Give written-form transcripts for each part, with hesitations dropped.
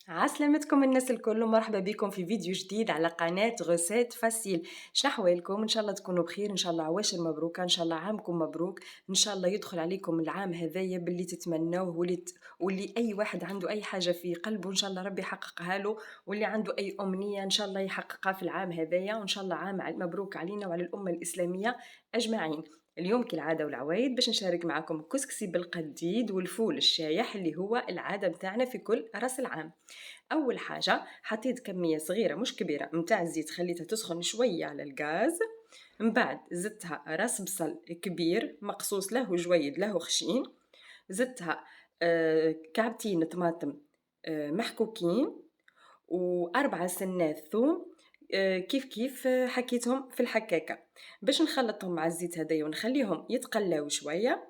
عسلامتكم الناس الكل، مرحبا بكم في فيديو جديد على قناة غوسيت فاسيل. شنحوالكم؟ ان شاء الله تكونوا بخير، ان شاء الله عواشر مبروكه، ان شاء الله عامكم مبروك، ان شاء الله يدخل عليكم العام هذايا باللي تتمنوه واللي اي واحد عنده اي حاجه في قلبه ان شاء الله ربي يحققها له، واللي عنده اي امنيه ان شاء الله يحققها في العام هذايا، وان شاء الله عام مبروك علينا وعلى الامه الاسلاميه اجمعين. اليوم كالعاده والعوايد باش نشارك معكم كسكسي بالقديد والفول الشايح اللي هو العاده متاعنا في كل راس العام. اول حاجه حطيت كميه صغيره مش كبيره متاع الزيت، خليتها تسخن شويه على الغاز. من بعد زدتها راس بصل كبير مقصوص له جويد له خشين. زدتها كعبتين طماطم محكوكين، واربع سنات ثوم كيف كيف حكيتهم في الحكاكه، باش نخلطهم مع الزيت هذايا ونخليهم يتقلاو شويه.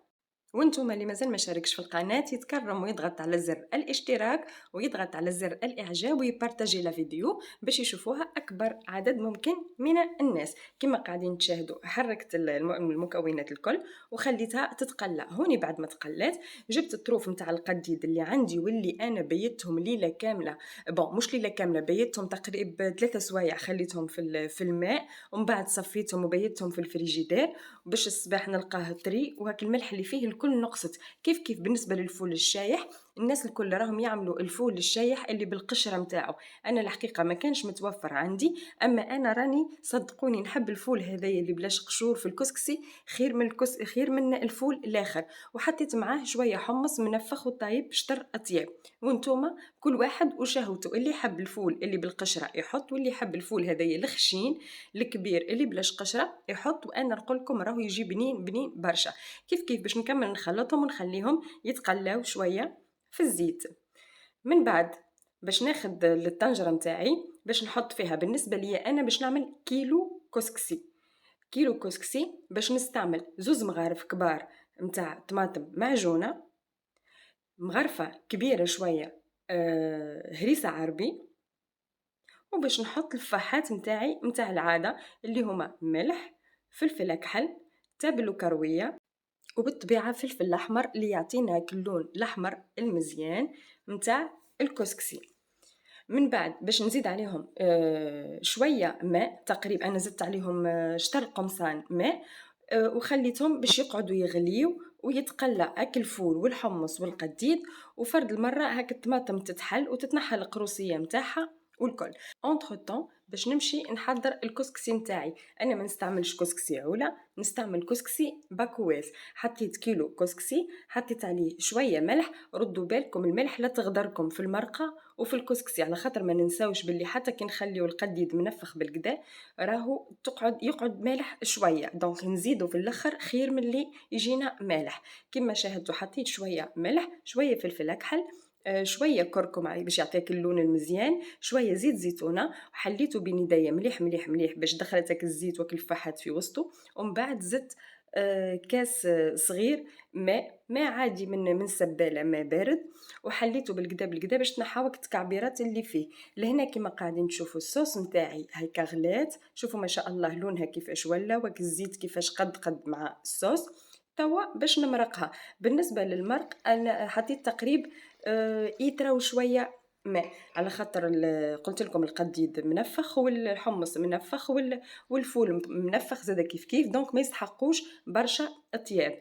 وانتم اللي مازال ما شاركش في القناة يتكرم ويضغط على زر الاشتراك ويضغط على زر الاعجاب ويبارتاجي لا فيديو باش يشوفوها اكبر عدد ممكن من الناس. كما قاعدين تشاهدوا حركت المكونات الكل وخليتها تتقلى. هوني بعد ما تقلات جبت الطروف نتاع القديد اللي عندي واللي انا بيتهم ليله كامله، مش ليله كامله، بيتهم تقريبا 3 سوايع، خليتهم في الماء ومن بعد صفيتهم وبيتهم في الفريجيدير باش الصباح نلقاه طري. وهاك الملح اللي فيه الكل نقصت. كيف كيف بالنسبه للفول الشايح، الناس الكل راهم يعملوا الفول الشايح اللي بالقشره نتاعو، انا الحقيقه ما كانش متوفر عندي، اما انا راني صدقوني نحب الفول هذايا اللي بلاش قشور في الكسكسي خير من الفول الاخر. وحطيت معاه شويه حمص منفخ وطايب شطر اطياب. وانتوما كل واحد وشهوته، اللي يحب الفول اللي بالقشره يحط، واللي يحب الفول هذايا الخشين الكبير اللي بلاش قشره يحط. وانا نقول لكم راهو يجي بنين بنين برشا. كيف كيف باش نكمل نخلطهم ونخليهم يتقلاو شويه في الزيت. من بعد باش ناخد الطنجره نتاعي باش نحط فيها، بالنسبه لي انا باش نعمل كيلو كسكسي. كيلو كسكسي باش نستعمل 2 مغارف كبار متاع طماطم معجونه، مغرفه كبيره شويه هريسه عربي، وباش نحط الفاحات نتاعي نتاع العاده اللي هما ملح، فلفل اكحل، تابل وكرويه، وبالطبيعه فلفل الاحمر اللي يعطينا هاك اللون الاحمر المزيان نتاع الكسكسي. من بعد باش نزيد عليهم شويه ماء، تقريبا انا زدت عليهم شطر قمصان ماء، وخليتهم باش يقعدوا يغليو ويتقلى هاك الفول والحمص والقديد. وفرد المره هاك الطماطم تتحل وتتنحى القروسيه نتاعها والكل. اونتر طون باش نمشي نحضر الكسكسي نتاعي، انا ما نستعملش كسكسي عوله، نستعمل كسكسي باكواز. حطيت كيلو كسكسي، حطيت عليه شويه ملح، ردوا بالكم الملح لا تغدركم في المرقه وفي الكسكسي، على خاطر ما ننساوش باللي حتى كي نخليو القديد منفخ بالكدا راهو يقعد مالح شويه، دونك نزيدو في الاخر خير من اللي يجينا مالح. كما شاهدتوا حطيت شويه ملح، شويه فلفل اكحل، شويه كركم باش يعطيك اللون المزيان، شويه زيت زيتونه، وحليته بين يديا مليح مليح مليح باش دخلتك الزيت وكل الفحات في وسطه. ومن بعد زدت كاس صغير ماء عادي من سباله ماء بارد، وحليته بالكدا بالكدا باش تنحاو التكعبيرات اللي فيه. لهنا كما قاعدين تشوفوا الصوص نتاعي هيكا غلات، شوفوا ما شاء الله لونها كيفاش ولا، وك الزيت كيفاش قد مع الصوص. توا باش نمرقها. بالنسبه للمرق انا حطيت تقريب ايترا وشويه ماء، على خاطر قلت لكم القديد منفخ والحمص منفخ والفول منفخ زاده كيف كيف، دونك ما يستحقوش برشا اطياب.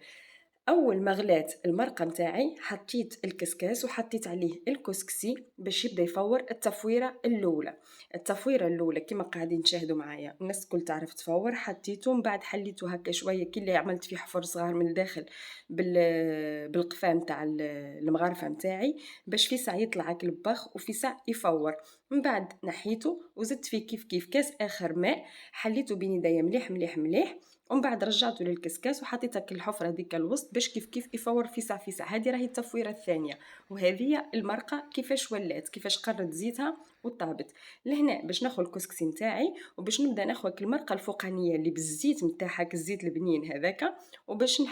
اول ما غلات المرقه نتاعي حطيت الكسكاس وحطيت عليه الكسكسي باش يبدا يفور التفويره الاولى. التفويره الاولى كما قاعدين تشاهدوا معايا الناس الكل تعرف تفور، حطيته من بعد حليته هكا شويه كي اللي عملت فيه حفر صغار من الداخل بالقفا نتاع المغارفه نتاعي باش في ساعه يطلع هكا البخ وفي ساعه يفور. من بعد نحيته وزدت فيه كيف كيف كاس اخر ماء، حليته بين يديا مليح مليح مليح، ومن بعد رجعته للكسكاس وحطيتها الحفره هذيك الوسط باش كيف كيف يفور في ساعه في ساعه. هذه راهي التفويره الثانيه، وهذه المرقه كيفاش ولات كيفاش قرت زيتها وطابت. لهنا باش ناخذ الكسكسي نتاعي وباش نبدا ناخذ المرقه الفوقانيه اللي بالزيت نتاعها الزيت البنين هذاك، وباش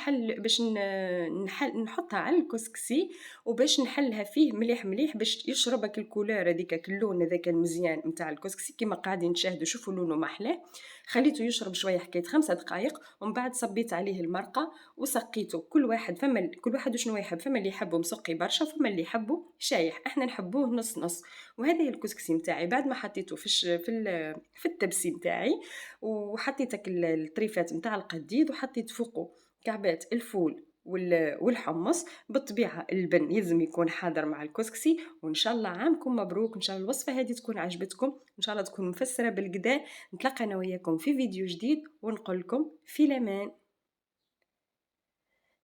نحطها على الكسكسي وباش نحلها فيه مليح مليح باش يشربك الكولور هذيك اللون هذاك المزيان نتاع الكسكسي كيما قاعدين تشاهدوا، شوفوا لونه ما أحلاه. خليته يشرب شويه حكايه 5 دقائق، ومن بعد صبيت عليه المرقه وسقيته. كل واحد وشنو يحب، فما اللي يحبه مسقي برشا، فما اللي يحبه شايح، احنا نحبوه نص نص. وهذا هي الكسكسي نتاعي بعد ما حطيته في التبسي نتاعي، وحطيتك الطريفات نتاع القديد، وحطيت فوقه كعبات الفول والحمص. بالطبيعة البن يلزم يكون حاضر مع الكسكسي. وإن شاء الله عامكم مبروك، إن شاء الله الوصفة هذه تكون عجبتكم، إن شاء الله تكون مفسرة بالكدا. نتلاقى أنا وياكم في فيديو جديد ونقول لكم في الأمان.